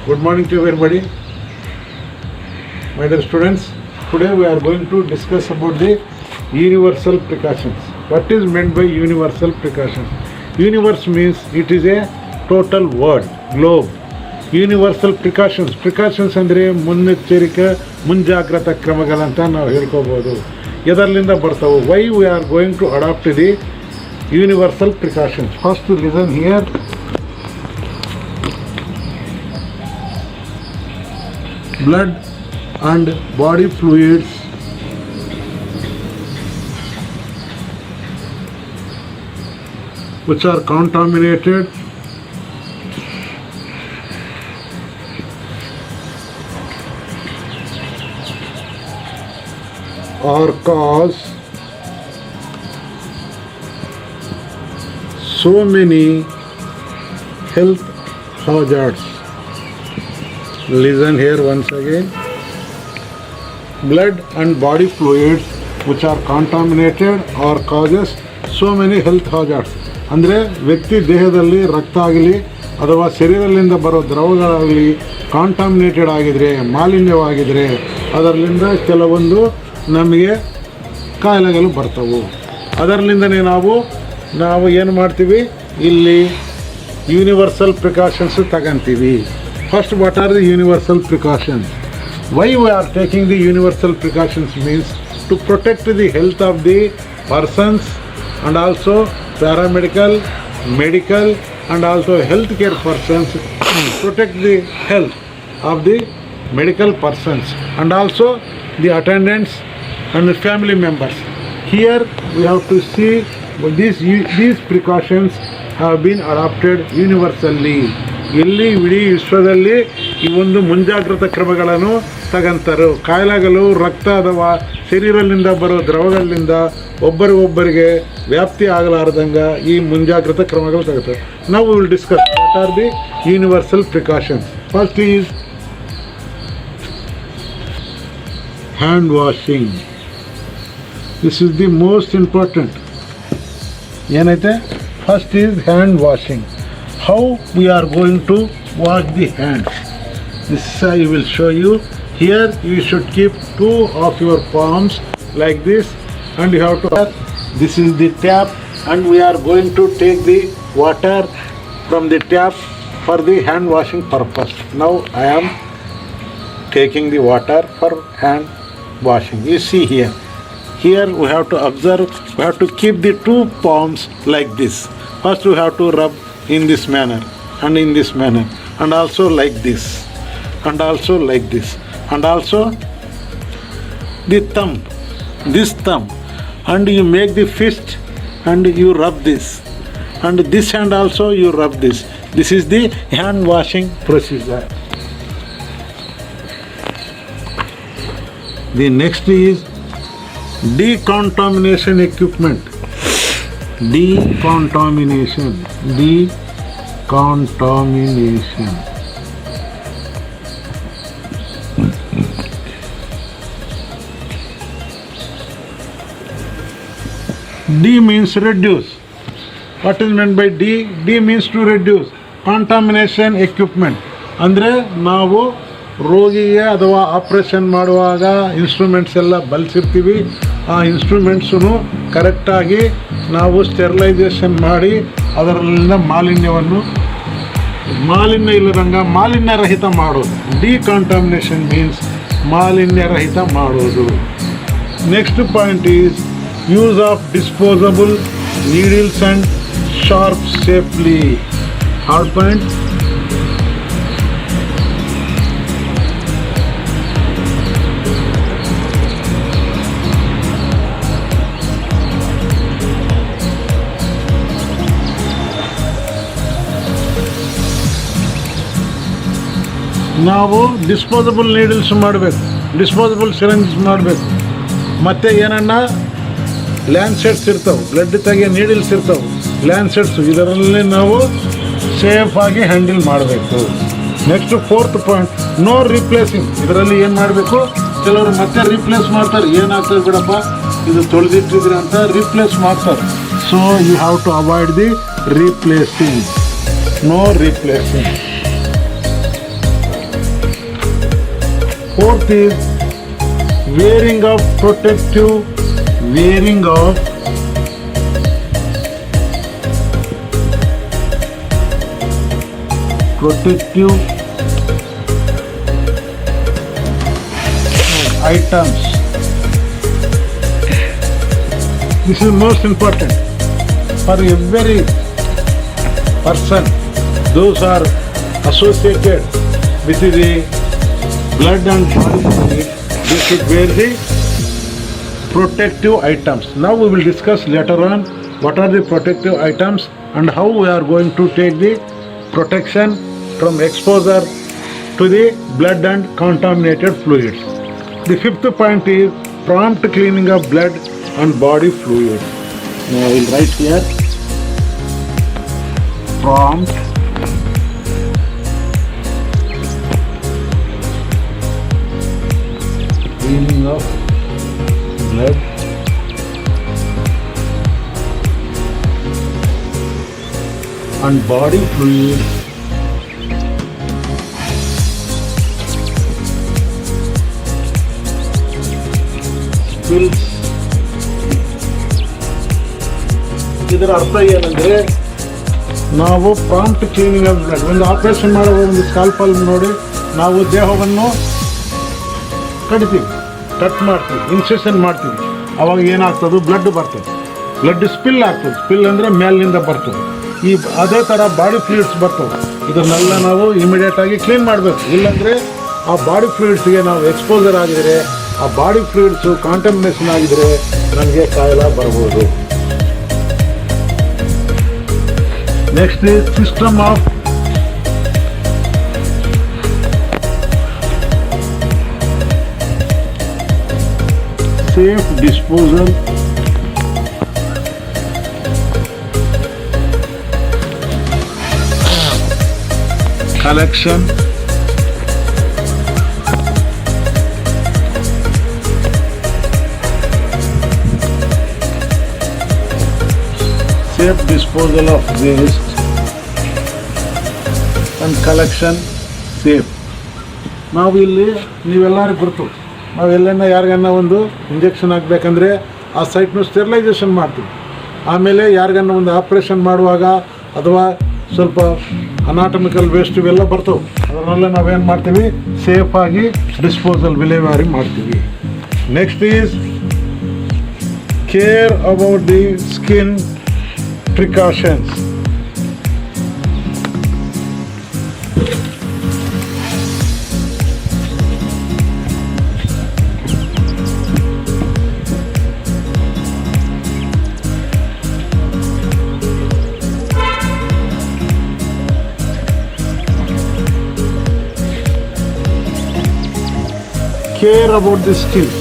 Good morning to everybody. My dear students, today we are going to discuss about the universal precautions. What is meant by universal precautions? Universe means it is a total world, globe. Universal precautions ಅಂದರೆ ಮುನ್ನೆಚ್ಚರಿಕೆ ಮುಂಜಾಗ್ರತಾ ಕ್ರಮಗಳಂತ ನಾವು ಹೇಳ್ಕೋಬೋದು. ಎದರ್ಲಿಂದ ಬರ್ತಾವೆ? Why we are going to adopt the universal precautions. First listen here. Blood and body fluids which are contaminated or cause so many health hazards. Listen here once again. Blood and body fluids which are contaminated or causes so many health hazards. ಅಂದರೆ ವ್ಯಕ್ತಿ ದೇಹದಲ್ಲಿ ರಕ್ತ ಆಗಲಿ ಅಥವಾ ಶರೀರದಿಂದ ಬರೋ ದ್ರವಗಳಾಗಲಿ ಕಾಂಟಾಮಿನೇಟೆಡ್ ಆಗಿದ್ರೆ, ಮಾಲಿನ್ಯವಾಗಿದ್ದರೆ ಅದರಲ್ಲಿಂದ ಕೆಲವೊಂದು ನಮಗೆ ಕಾಯಿಲೆಗಳು ಬರ್ತವೆ. ಅದರಲ್ಲಿಂದನೇ ನಾವು ಏನು ಮಾಡ್ತೀವಿ, ಇಲ್ಲಿ ಯೂನಿವರ್ಸಲ್ ಪ್ರಿಕಾಷನ್ಸ್ ತಗೊಂತೀವಿ. First, what are the universal precautions? Why we are taking the universal precautions means to protect the health of the persons and also paramedical, medical and also healthcare persons, protect the health of the medical persons and also the attendants and the family members. Here we have to see these precautions have been adopted universally. ಎಲ್ಲಿ ಇಡೀ ವಿಶ್ವದಲ್ಲಿ ಈ ಒಂದು ಮುಂಜಾಗ್ರತಾ ಕ್ರಮಗಳನ್ನು ತಗೊಂತಾರೆ. ಕಾಯಿಲೆಗಳು ರಕ್ತ ಅಥವಾ ಶರೀರದಿಂದ ಬರೋ ದ್ರವಗಳಿಂದ ಒಬ್ಬರಿಗೊಬ್ಬರಿಗೆ ವ್ಯಾಪ್ತಿ ಆಗಲಾರ್ದಂಗೆ ಈ ಮುಂಜಾಗ್ರತಾ ಕ್ರಮಗಳು ತಗೋತಾರೆ. ನಾವು will discuss what are the universal precautions. First is hand washing. This is the most important. ಏನೈತೆ? First is hand washing. How we are going to wash the hands? This I will show you. Here you should keep two of your palms like this and you have to. This is the tap and we are going to take the water from the tap for the hand washing purpose. Now I am taking the water for hand washing. You see here. Here we have to observe, we have to keep the two palms like this. First we have to rub in this manner and in this manner and also like this and also like this and also the thumb, this thumb, and you make the fist and you rub this and this hand also you rub this. This is the hand washing procedure. The next is decontamination equipment. Decontamination. D means reduce. What is meant by D? D means to reduce. Contamination equipment. ಅಂದರೆ ನಾವು ರೋಗಿಗೆ ಅಥವಾ operation ಮಾಡುವಾಗ instruments ಎಲ್ಲ ಬಳಸಿರ್ತೀವಿ. ಆ ಇನ್ಸ್ಟ್ರೂಮೆಂಟ್ಸನ್ನು ಕರೆಕ್ಟಾಗಿ ನಾವು sterilisation ಮಾಡಿ ಅದರಲ್ಲಿಂದ ಮಾಲಿನ್ಯ ಇಲ್ಲದಂಗೆ ಮಾಲಿನ್ಯರಹಿತ ಮಾಡೋದು. ಡಿಕಾಂಟಾಮಿನೇಷನ್ ಮೀನ್ಸ್ ಮಾಲಿನ್ಯರಹಿತ ಮಾಡೋದು. Next point is use of disposable needles and sharp safely. Third point, ನಾವು ಡಿಸ್ಪೋಸಬಲ್ ನೀಡಲ್ಸ್ ಮಾಡಬೇಕು, ಡಿಸ್ಪೋಸಬಲ್ ಸಿರಿಂಜ್ ಮಾಡಬೇಕು. ಮತ್ತು ಏನನ್ನ ಲ್ಯಾನ್ಸೆಟ್ಸ್ ಇರ್ತವೆ, ಬ್ಲಡ್ ತೆಗೆಯೋ ನೀಡಲ್ಸ್ ಇರ್ತವೆ, ಲ್ಯಾನ್ಸೆಟ್ಸು, ಇದರಲ್ಲಿ ನಾವು ಸೇಫಾಗಿ ಹ್ಯಾಂಡಲ್ ಮಾಡಬೇಕು. Next fourth point, no replacing. ಇದರಲ್ಲಿ ಏನು ಮಾಡಬೇಕು, ಕೆಲವರು ಮತ್ತೆ ರೀಪ್ಲೇಸ್ ಮಾಡ್ತಾರೆ. ಏನಾಗ್ತದೆ ಬಿಡಪ್ಪ, ಇದು ತೊಳೆದಿಟ್ಟಿದ್ರೆ ಅಂತ ರೀಪ್ಲೇಸ್ ಮಾಡ್ತಾರೆ. So you have to avoid the replacing, no replacing. Fourth is wearing of protective items. This is most important for every person. Those are associated with the blood and body fluid. They should wear the protective items. Now we will discuss later on what are the protective items and how we are going to take the protection from exposure to the blood and contaminated fluids. The fifth point is prompt cleaning of blood and body fluid. Now I will write here prompt cleaning of blood and body fluid spills. ಇದರ ಅರ್ಥ ಏನಂದ್ರೆ ನಾವು prompt cleaning of blood, ಒಂದು operation ಮಾಡೋ ಒಂದು ಸ್ಕಾಲ್ಪಲ್ ನೋಡಿ ನಾವು ದೇಹವನ್ನು ಕಡಿತೀವಿ, ಕಟ್ ಮಾಡ್ತೀವಿ, ಇನ್ಸೆಷನ್ ಮಾಡ್ತೀವಿ. ಅವಾಗ ಏನಾಗ್ತದೆ, ಬ್ಲಡ್ ಬರ್ತದೆ, ಬ್ಲಡ್ ಸ್ಪಿಲ್ ಆಗ್ತದೆ. ಸ್ಪಿಲ್ ಅಂದರೆ ಮೇಲಿನಿಂದ ಬರ್ತದೆ. ಅದೇ ಥರ ಬಾಡಿ ಫ್ಲೂಯಿಡ್ಸ್ ಬರ್ತವೆ. ಇದನ್ನೆಲ್ಲ ನಾವು ಇಮಿಡಿಯೇಟಾಗಿ ಕ್ಲೀನ್ ಮಾಡಬೇಕು. ಇಲ್ಲಾಂದರೆ ಆ ಬಾಡಿ ಫ್ಲೂಯಿಡ್ಸ್ಗೆ ನಾವು ಎಕ್ಸ್ಪೋಸರ್ ಆಗಿದರೆ, ಆ ಬಾಡಿ ಫ್ಲೂಯಿಡ್ಸು ಕಾಂಟಮಿನೇಷನ್ ಆಗಿದರೆ ನಮಗೆ ಕಾಯಿಲೆ ಬರ್ಬೋದು. Next is system of safe disposal collection safe disposal of waste and collection safe. ನಾವು ಇಲ್ಲಿ ನೀವೆಲ್ಲರಿಗೂ ಗೊತ್ತು, ನಾವೆಲ್ಲನ ಯಾರಿಗನ್ನ ಒಂದು ಇಂಜೆಕ್ಷನ್ ಹಾಕಬೇಕಂದ್ರೆ ಆ ಸೈಟ್ನ ಸ್ಟೆರಿಲೈಸೇಷನ್ ಮಾಡ್ತೀವಿ. ಆಮೇಲೆ ಯಾರಿಗನ್ನ ಒಂದು ಆಪ್ರೇಷನ್ ಮಾಡುವಾಗ ಅಥವಾ ಸ್ವಲ್ಪ ಅನಾಟಮಿಕಲ್ ವೇಸ್ಟ್ ಇವೆಲ್ಲ ಬರ್ತವೆ, ಅದನ್ನೆಲ್ಲ ನಾವೇನು ಮಾಡ್ತೀವಿ, ಸೇಫಾಗಿ ಡಿಸ್ಪೋಸಲ್ ವಿಲೇವಾರಿ ಮಾಡ್ತೀವಿ. Next is care about the skin precautions. Care about the skin,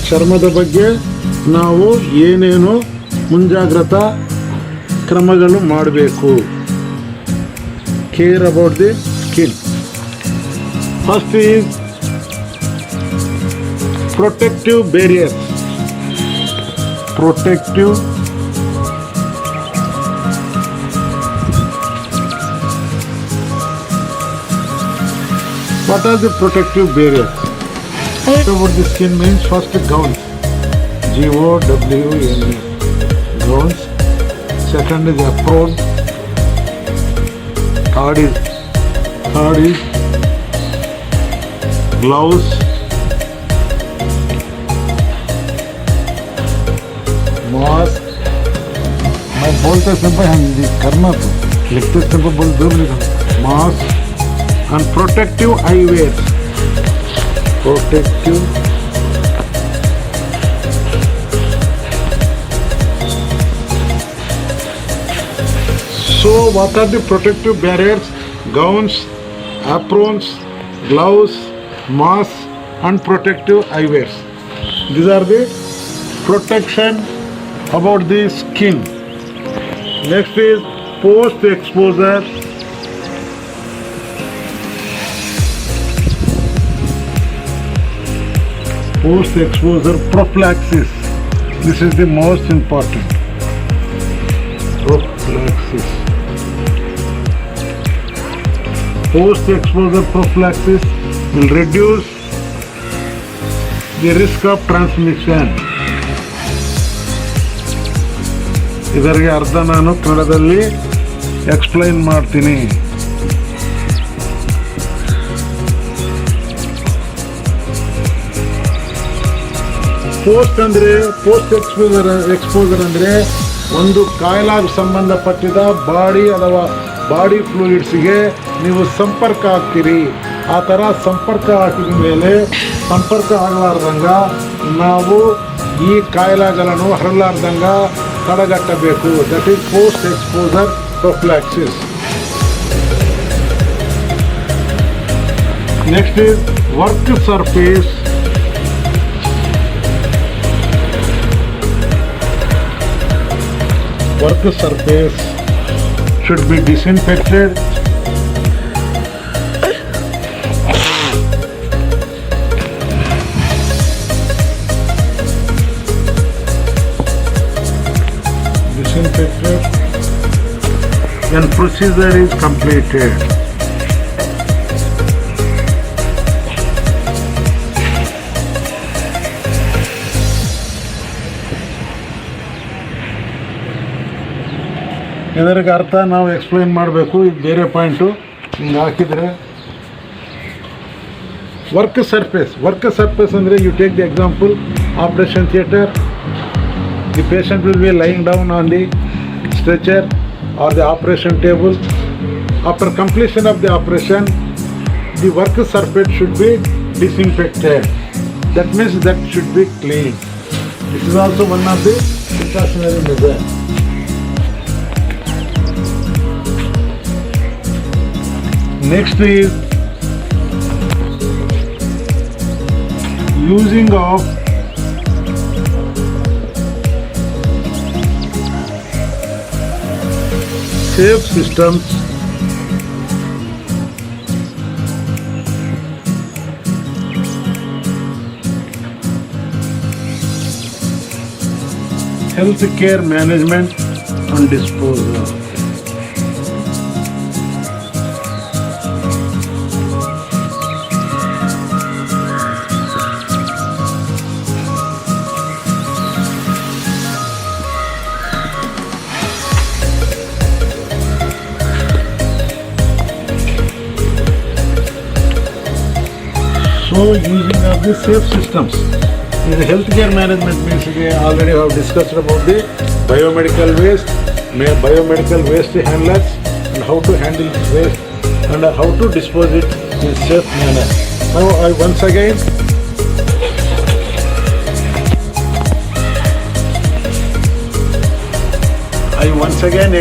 ಚರ್ಮದ ಬಗ್ಗೆ ನಾವು ಏನೇನು ಮುಂಜಾಗ್ರತಾ ಕ್ರಮಗಳು ಮಾಡಬೇಕು. Care about the skin. First is protective barrier. Protective what are the protective barriers? About the skin means first gowns, GOWN, gowns. Second is apron. Third is gloves. Mask. मैं बोलते समय हम करना तो लिखते समय बोल दूर लिखा. Mask and protective eyewear. Protective so what are the protective barriers? Gowns, aprons, gloves, masks and protective eyewears. These are the protection about the skin. Next is post exposure prophylaxis. This is the most important. Prophylaxis. Post exposure prophylaxis will reduce the risk of transmission. ಇದರಿಗೆ ಅರ್ಧ ನಾನು ಕನ್ನಡದಲ್ಲಿ explain ಮಾಡ್ತೀನಿ. Post exposure ಅಂದರೆ ಒಂದು ಕಾಯಿಲೆಗೆ ಸಂಬಂಧಪಟ್ಟಿದ body ಅಥವಾ body ಫ್ಲೂಯಿಡ್ಸ್ಗೆ ನೀವು ಸಂಪರ್ಕ ಆಗ್ತೀರಿ. ಆ ಥರ ಸಂಪರ್ಕ ಹಾಕಿದ ಮೇಲೆ ಸಂಪರ್ಕ ಆಗಲಾರ್ದಂಗ ನಾವು ಈ ಕಾಯಿಲೆಗಳನ್ನು ಹರಲಾರ್ದಂಗ ತಡೆಗಟ್ಟಬೇಕು. That is post exposure prophylaxis. Next is work surface. Work surface should be disinfected. When procedure is completed. ಇದರಿಗೆ ಅರ್ಥ ನಾವು ಎಕ್ಸ್ಪ್ಲೈನ್ ಮಾಡಬೇಕು. ಇದು ಬೇರೆ ಪಾಯಿಂಟು ಹಿಂಗೆ ಹಾಕಿದರೆ ವರ್ಕ್ ಸರ್ಫೇಸ್ ಅಂದರೆ you take the example operation theatre. The patient will be lying down on the stretcher or the operation table. After completion of the operation, the work surface should be disinfected. That means that should be clean. This is also one of the precautionary measures. Next is using of safe systems. Healthcare management and disposal. So using of the safe systems. In the healthcare management means already I have discussed about the biomedical waste handlers and how to handle waste and how to dispose it in safe manner. Now I once again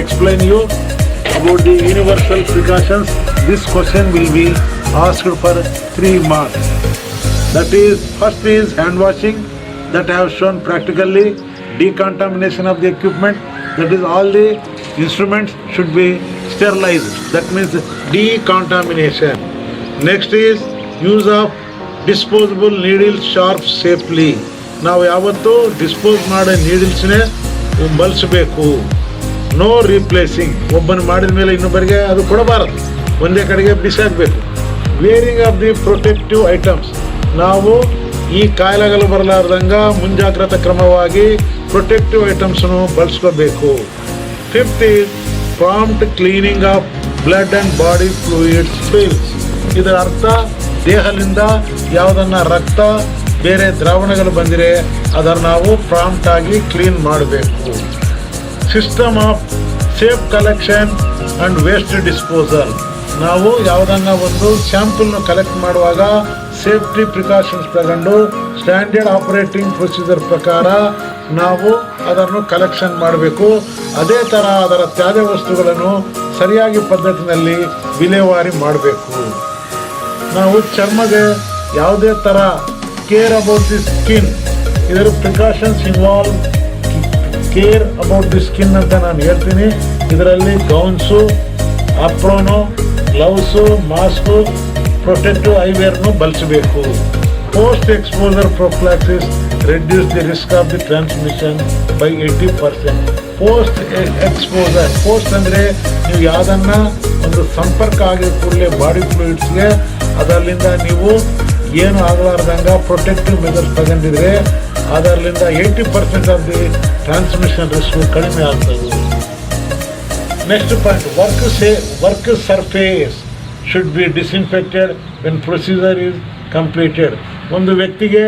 explain you about the universal precautions. This question will be asked for 3 marks. That is, first is hand washing, that I have shown practically. Decontamination of the equipment, that is all the instruments should be sterilized. That means decontamination. Next is use of disposable needle sharp safely. ನಾವು ಯಾವತ್ತೂ dispose ಮಾಡೋ ನೀಡಲ್ಸ್ನೇ ಬಳಸಬೇಕು. No replacing. ಒಬ್ಬನು ಮಾಡಿದ ಮೇಲೆ ಇನ್ನೊಬ್ಬರಿಗೆ ಅದು ಕೊಡಬಾರದು, ಒಂದೇ ಕಡೆಗೆ ಬಿಸಾಕಬೇಕು. Wearing of the protective items. ನಾವು ಈ ಕಾಯಿಲೆಗಳು ಬರಲಾರ್ದಂಗ ಮುಂಜಾಗ್ರತಾ ಕ್ರಮವಾಗಿ ಪ್ರೊಟೆಕ್ಟಿವ್ ಐಟಮ್ಸನ್ನು ಬಳಸ್ಕೋಬೇಕು. Fifth is prompt cleaning of blood and body fluids spills. ಇದರ ಅರ್ಥ ದೇಹದಿಂದ ಯಾವುದನ್ನು ರಕ್ತ ಬೇರೆ ದ್ರಾವಣಗಳು ಬಂದಿರೆ ಅದನ್ನು ನಾವು ಪ್ರಾಂಪ್ಟ್ ಆಗಿ ಕ್ಲೀನ್ ಮಾಡಬೇಕು. System of safe collection and waste disposal. ನಾವು ಯಾವುದನ್ನು ಒಂದು ಸ್ಯಾಂಪಲ್ನ ಕಲೆಕ್ಟ್ ಮಾಡುವಾಗ ಸೇಫ್ಟಿ ಪ್ರಿಕಾಷನ್ಸ್ ತಗೊಂಡು ಸ್ಟ್ಯಾಂಡರ್ಡ್ ಆಪರೇಟಿಂಗ್ ಪ್ರೊಸೀಜರ್ ಪ್ರಕಾರ ನಾವು ಅದನ್ನು ಕಲೆಕ್ಷನ್ ಮಾಡಬೇಕು. ಅದೇ ಥರ ಅದರ ತ್ಯಾಜ್ಯ ವಸ್ತುಗಳನ್ನು ಸರಿಯಾಗಿ ಪದ್ಧತಿನಲ್ಲಿ ವಿಲೇವಾರಿ ಮಾಡಬೇಕು. ನಾವು ಚರ್ಮದ ಯಾವುದೇ ಥರ ಕೇರ್ ಅಬೌಟ್ ದಿ ಸ್ಕಿನ್, ಇದರ precautions involve care about the skin ಅಂತ ನಾನು ಹೇಳ್ತೀನಿ. ಇದರಲ್ಲಿ gowns, apron, gloves, mask, protective ಐವೇರ್ನು ಬಳಸಬೇಕು. Post exposure prophylaxis reduce the risk of the transmission by 80%. Post exposure, post ಅಂದರೆ ನೀವು ಯಾವುದನ್ನು ಒಂದು ಸಂಪರ್ಕ ಆಗಿದ ಕೂಡಲೇ ಬಾಡಿ ಫ್ಲೂಯಿಡ್ಸ್ಗೆ ಅದರಿಂದ ನೀವು ಏನು ಆಗಲಾರ್ದಂಗೆ ಪ್ರೊಟೆಕ್ಟಿವ್ ಮೆಜರ್ಸ್ ತಗೊಂಡಿದ್ರೆ ಅದರಲ್ಲಿಂದ 80% ಆಫ್ ದಿ ಟ್ರಾನ್ಸ್ಮಿಷನ್ ರಿಸ್ಕ್ ಕಡಿಮೆ ಆಗ್ತದೆ. Next point, work surface should be disinfected when procedure is completed. ಒಂದು ವ್ಯಕ್ತಿಗೆ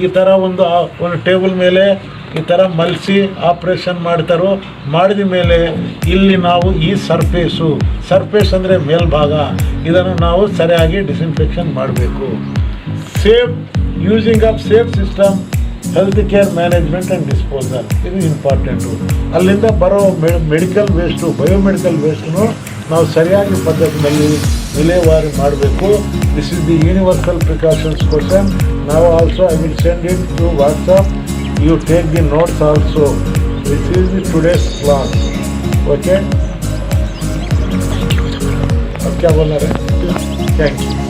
ಈ ಥರ ಒಂದು ಟೇಬಲ್ ಮೇಲೆ ಈ ಥರ ಮಲಸಿ ಆಪ್ರೇಷನ್ ಮಾಡ್ತಾರೋ, ಮಾಡಿದ ಮೇಲೆ ಇಲ್ಲಿ ನಾವು ಈ ಸರ್ಫೇಸ್ ಅಂದರೆ ಮೇಲ್ಭಾಗ, ಇದನ್ನು ನಾವು ಸರಿಯಾಗಿ ಡಿಸ್ಇನ್ಫೆಕ್ಷನ್ ಮಾಡಬೇಕು. Using of safe system, health care management and disposal, ಇದು ಇಂಪಾರ್ಟೆಂಟು. ಅಲ್ಲಿಂದ ಬರೋ ಮೆಡಿಕಲ್ ವೇಸ್ಟು, ಬಯೋಮೆಡಿಕಲ್ ವೇಸ್ಟನ್ನು ನಾವು ಸರಿಯಾಗಿ ಪದ್ಧತಿಯಲ್ಲಿ ವಿಲೇವಾರಿ ಮಾಡಬೇಕು. This is the universal precautions question. ನಾವು also I will send it to WhatsApp. You take the notes also. This is the today's class. Okay? अब क्या बोल रहे हैं? Thank you.